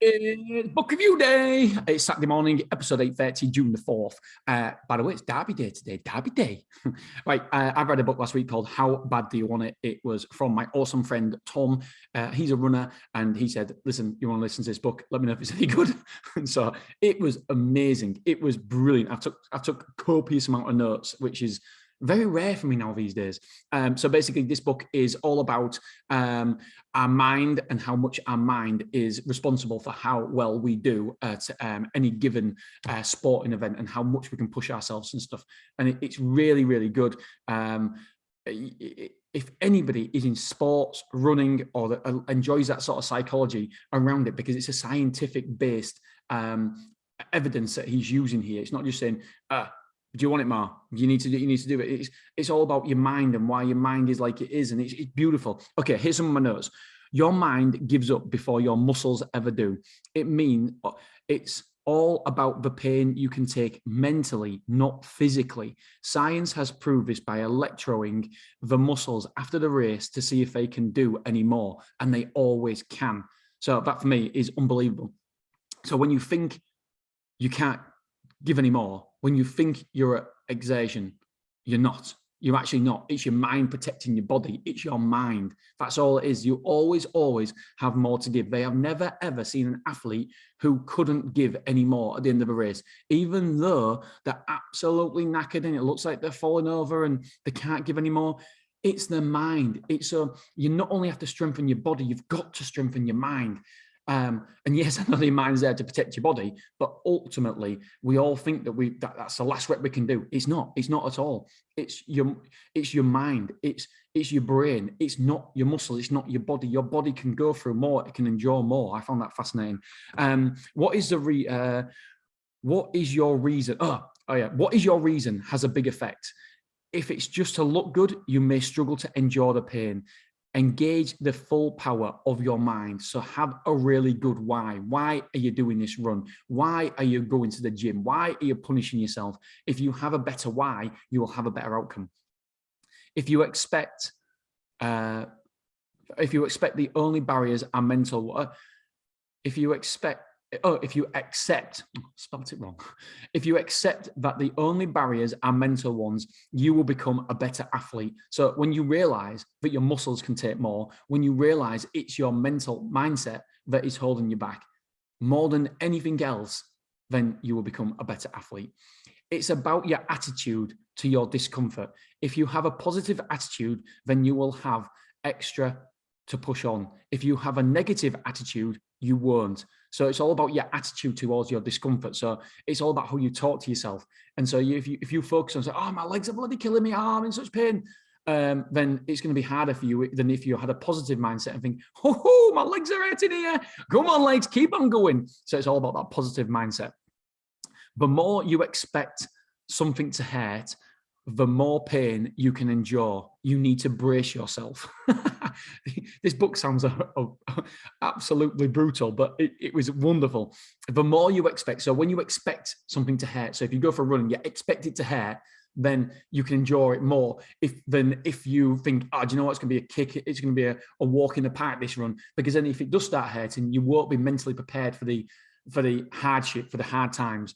It's book review day. It's Saturday morning, episode 8:30, June the 4th. By the way, it's Derby Day today. Derby Day. Right. I've read a book last week called How Bad Do You Want It? It was from my awesome friend, Tom. He's a runner, and he said, listen, you want to listen to this book? Let me know if it's any good. And so it was amazing. It was brilliant. I took a copious amount of notes, which is very rare for me now these days. So basically, this book is all about our mind and how much our mind is responsible for how well we do at any given sporting event and how much we can push ourselves and stuff. And it's really, really good. If anybody is in sports, running, or enjoys that sort of psychology around it, because it's a scientific-based evidence that he's using here. It's not just saying, do you want it, Ma? You need to do it. It's all about your mind and why your mind is like it is, and it's beautiful. Okay, here's some of my notes. Your mind gives up before your muscles ever do. It means it's all about the pain you can take mentally, not physically. Science has proved this by electroing the muscles after the race to see if they can do any more, and they always can. So that for me is unbelievable. So when you think you can't give any more, when you think you're at exhaustion, you're not. You're actually not. It's your mind protecting your body. It's your mind. That's all it is. You always have more to give. They have never, ever seen an athlete who couldn't give any more at the end of a race, even though they're absolutely knackered and it looks like they're falling over and they can't give any more. It's the mind. It's you not only have to strengthen your body, you've got to strengthen your mind. And yes, I know the mind's there to protect your body, but ultimately we all think that that's the last rep we can do. It's not at all. It's your mind. It's your brain. It's not your muscle. It's not your body. Your body can go through more. It can endure more. I found that fascinating. What is your reason? What is your reason has a big effect. If it's just to look good, you may struggle to endure the pain. Engage the full power of your mind. So have a really good why. Why are you doing this run? Why are you going to the gym? Why are you punishing yourself? If you have a better why, you will have a better outcome. If you expect the only barriers are mental, if you accept that the only barriers are mental ones, you will become a better athlete. So when you realize that your muscles can take more, when you realize it's your mental mindset that is holding you back more than anything else, then you will become a better athlete. It's about your attitude to your discomfort. If you have a positive attitude, then you will have extra to push on. If you have a negative attitude, you won't. So it's all about your attitude towards your discomfort. So it's all about how you talk to yourself. And so if you focus on, say, oh, my legs are bloody killing me, I'm in such pain, then it's going to be harder for you than if you had a positive mindset and think, oh, my legs are hurting here. Come on, legs, keep on going. So it's all about that positive mindset. The more you expect something to hurt, the more pain you can endure. You need to brace yourself. This book sounds absolutely brutal, but it was wonderful. The more you expect, so when you expect something to hurt, so if you go for a run and you expect it to hurt, then you can endure it more than if you think, do you know what, it's going to be a kick, it's going to be a walk in the park, this run, because then if it does start hurting, you won't be mentally prepared for the hardship, for the hard times.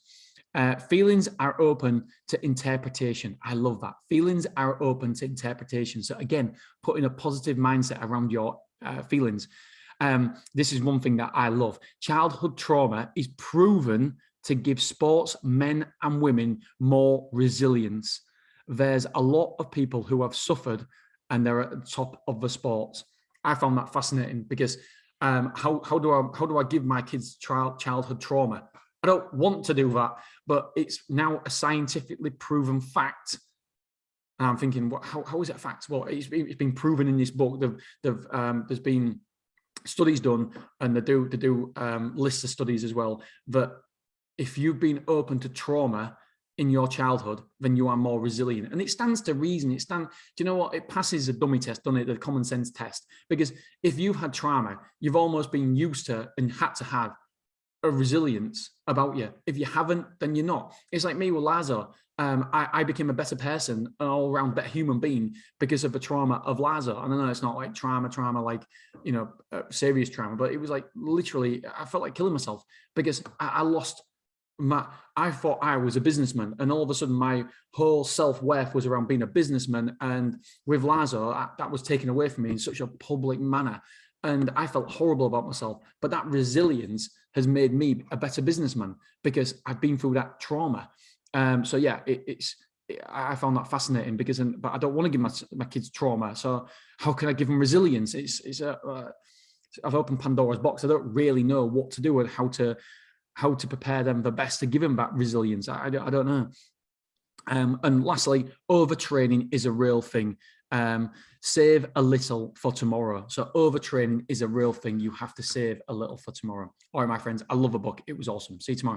Feelings are open to interpretation. I love that. Feelings are open to interpretation. So again, putting a positive mindset around your feelings. This is one thing that I love. Childhood trauma is proven to give sports men and women more resilience. There's a lot of people who have suffered and they're at the top of the sports. I found that fascinating because how do I give my kids childhood trauma? I don't want to do that, but it's now a scientifically proven fact. And I'm thinking, how is it a fact? Well, it's been proven in this book. There's been studies done, and they do lists of studies as well, that if you've been open to trauma in your childhood, then you are more resilient. And it stands to reason. Do you know what? It passes a dummy test, doesn't it? The common sense test. Because if you've had trauma, you've almost been used to and had to have a resilience about you. If you haven't, then you're not. It's like me with Lazo. I became a better person, an all-around better human being because of the trauma of Lazo. And I know it's not like trauma, like, serious trauma, but it was like literally, I felt like killing myself because I lost I thought I was a businessman, and all of a sudden my whole self-worth was around being a businessman. And with Lazo, that was taken away from me in such a public manner. And I felt horrible about myself. But that resilience has made me a better businessman because I've been through that trauma. So yeah, I found that fascinating but I don't want to give my kids trauma. So how can I give them resilience? I've opened Pandora's box. I don't really know what to do and how to prepare them the best to give them that resilience. I don't know. And lastly, overtraining is a real thing. Save a little for tomorrow. So overtraining is a real thing. You have to save a little for tomorrow. All right, my friends, I love a book. It was awesome. See you tomorrow.